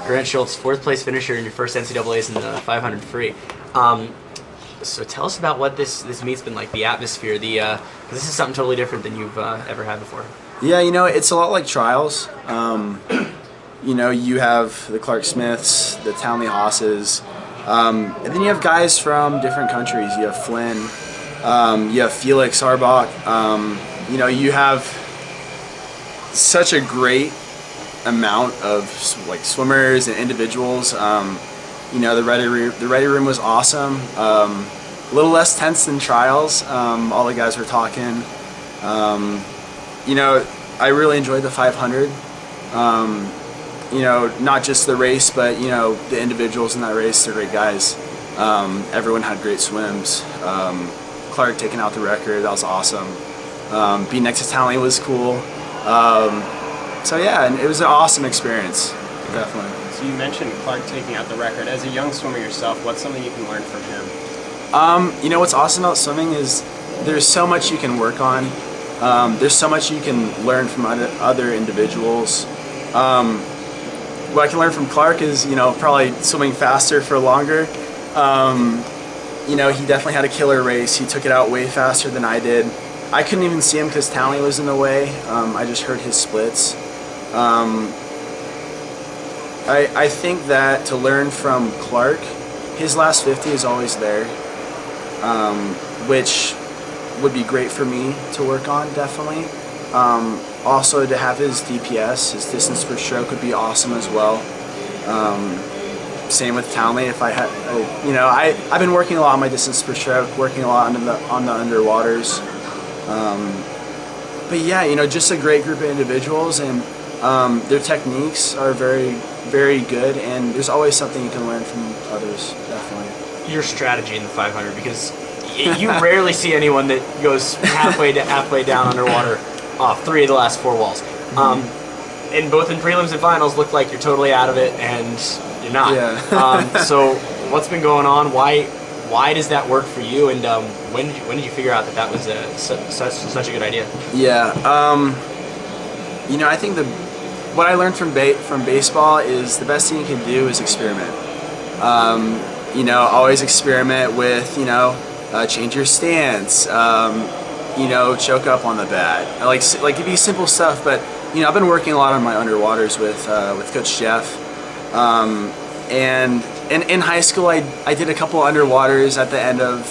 Grant Shoults, fourth place finisher in your first NCAAs in the 500 free. So tell us about what this meet's been like, the atmosphere. 'Cause this is something totally different than you've ever had before. Yeah, it's a lot like trials. You have the Clark Smiths, the Townley Hosses, and then you have guys from different countries. You have Flynn, you have Felix Arbach. You have such a great amount of like swimmers and individuals. The ready room was awesome. A little less tense than trials. All the guys were talking. I really enjoyed the 500. Not just the race, but the individuals in that race. They're great guys. Everyone had great swims. Clark taking out the record. That was awesome. Being next to Townley was cool. So yeah, and it was an awesome experience, definitely. So you mentioned Clark taking out the record. As a young swimmer yourself, what's something you can learn from him? What's awesome about swimming is there's so much you can work on. There's so much you can learn from other individuals. What I can learn from Clark is, probably swimming faster for longer. He definitely had a killer race. He took it out way faster than I did. I couldn't even see him because Townley was in the way. I just heard his splits. I think that to learn from Clark, his last 50 is always there, which would be great for me to work on, definitely. Also, to have his DPS, his distance per stroke, would be awesome as well. Same with Townley. If I had, I've been working a lot on my distance per stroke, working a lot on the underwaters. But yeah, just a great group of individuals, and their techniques are very, very good, and there's always something you can learn from others, definitely. Your strategy in the 500, because you rarely see anyone that goes halfway down underwater off 3 of the last 4 walls. And both in prelims and finals look like you're totally out of it, and you're not. Yeah. So what's been going on? Why does that work for you? And when did you figure out that was such a good idea? Yeah. I think what I learned from baseball is the best thing you can do is experiment. Always experiment with, change your stance, choke up on the bat. Like it'd be simple stuff, but I've been working a lot on my underwaters with Coach Jeff. And in high school, I did a couple underwaters at the end of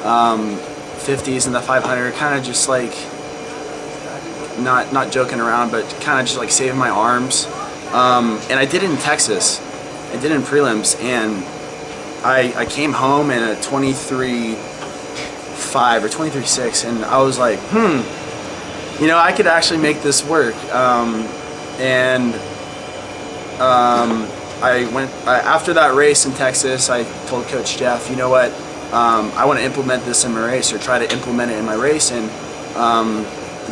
50s and the 500, kind of just like not joking around, but kind of just like saving my arms. And I did it in Texas. I did it in prelims, and I came home in a 23.5 or 23.6, and I was like, I could actually make this work. After that race in Texas, I told Coach Jeff, I want to implement this in my race, or try to implement it in my race, and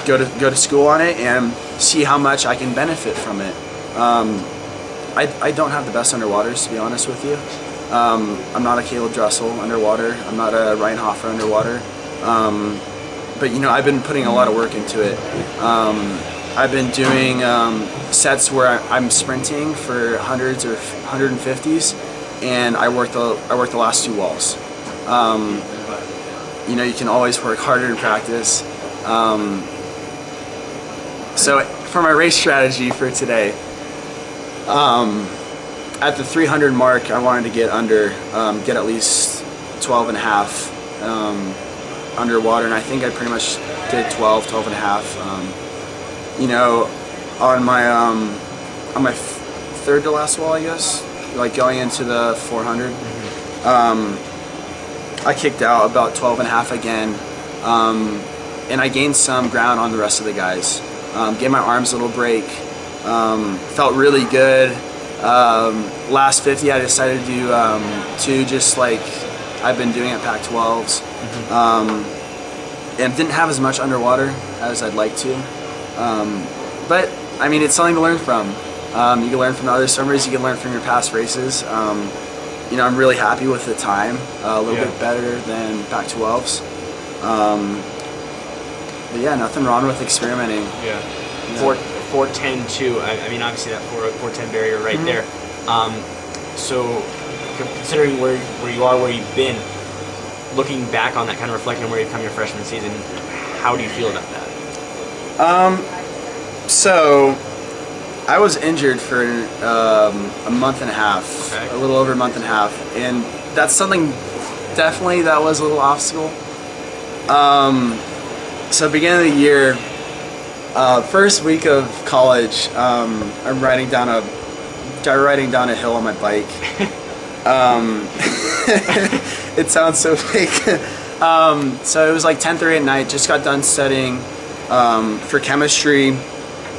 go to school on it and see how much I can benefit from it. I don't have the best underwaters, to be honest with you. I'm not a Caleb Dressel underwater. I'm not a Ryan Hoffer underwater. But I've been putting a lot of work into it. I've been doing sets where I'm sprinting for 100s or 150s, and I work the last 2 walls. You can always work harder in practice. So for my race strategy for today, at the 300 mark, I wanted to get at least 12 and a half underwater, and I think I pretty much did 12 and a half. On my third to last wall, I guess, like going into the 400, I kicked out about 12 and a half again, and I gained some ground on the rest of the guys. Gave my arms a little break. Felt really good. Last 50, I decided to do 2, just like I've been doing at Pac-12s, and didn't have as much underwater as I'd like to. But I mean, it's something to learn from. You can learn from the other swimmers. You can learn from your past races. I'm really happy with the time. A little bit better than Pac-12s. But yeah, nothing wrong with experimenting. Yeah. 4:10.2. I mean, obviously that 4:10 barrier right there. So considering where you are, where you've been, looking back on that, kind of reflecting on where you've come your freshman season, how do you feel about that? So I was injured for a month and a half, Okay. a little over a month and a half, and that's something definitely that was a little obstacle. So beginning of the year, first week of college, I'm riding down a hill on my bike. It sounds so fake. So it was like 10:30 at night. Just got done studying for chemistry.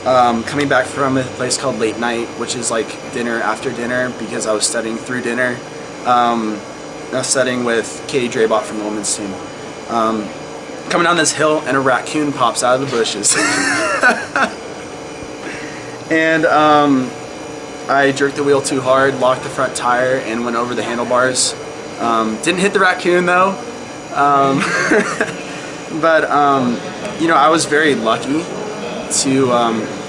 Coming back from a place called Late Night, which is like dinner after dinner, because I was studying through dinner. I was studying with Katie Drabot from the women's team. Coming down this hill, and a raccoon pops out of the bushes. And I jerked the wheel too hard, locked the front tire, and went over the handlebars. Didn't hit the raccoon though. But I was very lucky to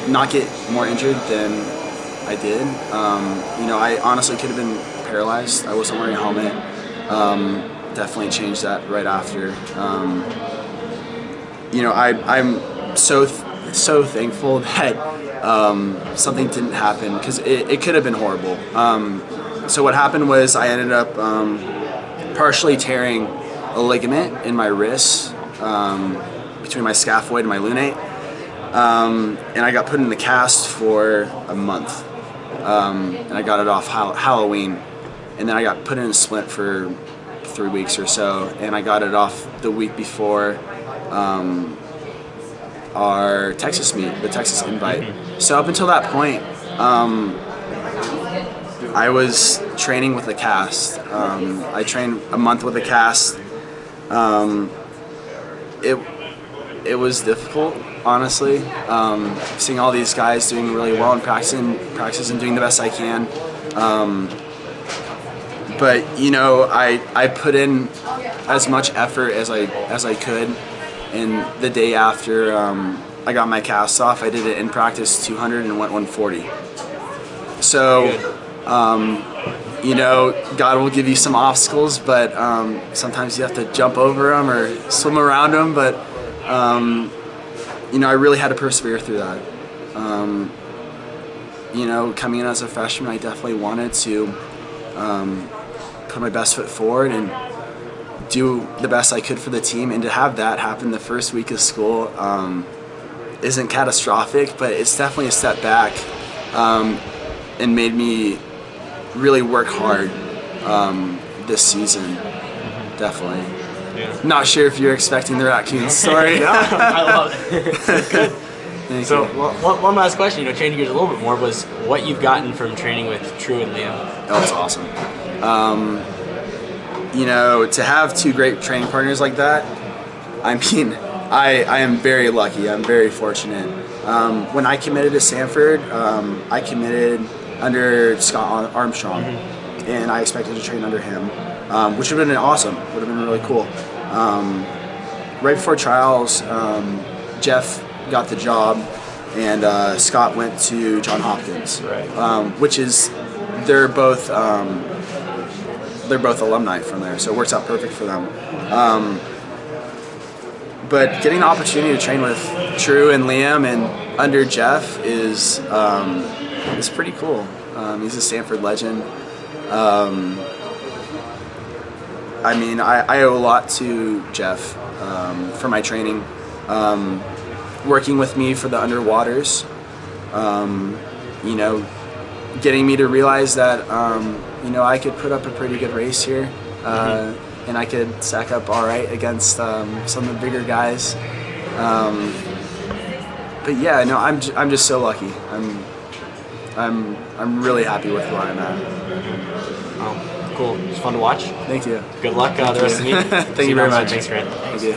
not get more injured than I did. I honestly could have been paralyzed. I wasn't wearing a helmet. Definitely changed that right after. I'm so thankful that something didn't happen, because it could have been horrible. So what happened was I ended up partially tearing a ligament in my wrist between my scaphoid and my lunate, and I got put in the cast for a month, and I got it off Halloween, and then I got put in a splint for 3 weeks or so, and I got it off the week before our Texas meet, the Texas Invite. So up until that point, I was training with a cast. I trained a month with a cast. It was difficult, honestly. Seeing all these guys doing really well in practice and doing the best I can. But I put in as much effort as I could. And the day after I got my cast off, I did it in practice 200 and went 140. So, God will give you some obstacles, but sometimes you have to jump over them or swim around them. But I really had to persevere through that. Coming in as a freshman, I definitely wanted to put my best foot forward and do the best I could for the team, and to have that happen the first week of school isn't catastrophic, but it's definitely a step back, and made me really work hard this season. Definitely. Yeah. Not sure if you're expecting the raccoon story. No, I love it. It's good. Thank So you. one last question, changing gears a little bit more, was what you've gotten from training with True and Liam. That was awesome. To have two great training partners like that, I mean, I am very lucky. I'm very fortunate. When I committed to Stanford, I committed under Scott Armstrong, and I expected to train under him, which would have been awesome. Would have been really cool. Right before trials, Jeff got the job, and Scott went to Johns Hopkins, Right. which is they're both alumni from there, so it works out perfect for them. But getting the opportunity to train with True and Liam and under Jeff is pretty cool. He's a Stanford legend. I owe a lot to Jeff for my training, working with me for the underwaters, getting me to realize that I could put up a pretty good race here, and I could stack up all right against some of the bigger guys. But yeah, no, I'm just so lucky. I'm really happy with where I'm at. Oh, cool. It's fun to watch. Thank you. Good luck the rest of the meet. Thank you very much. Thanks, Grant. Thank you.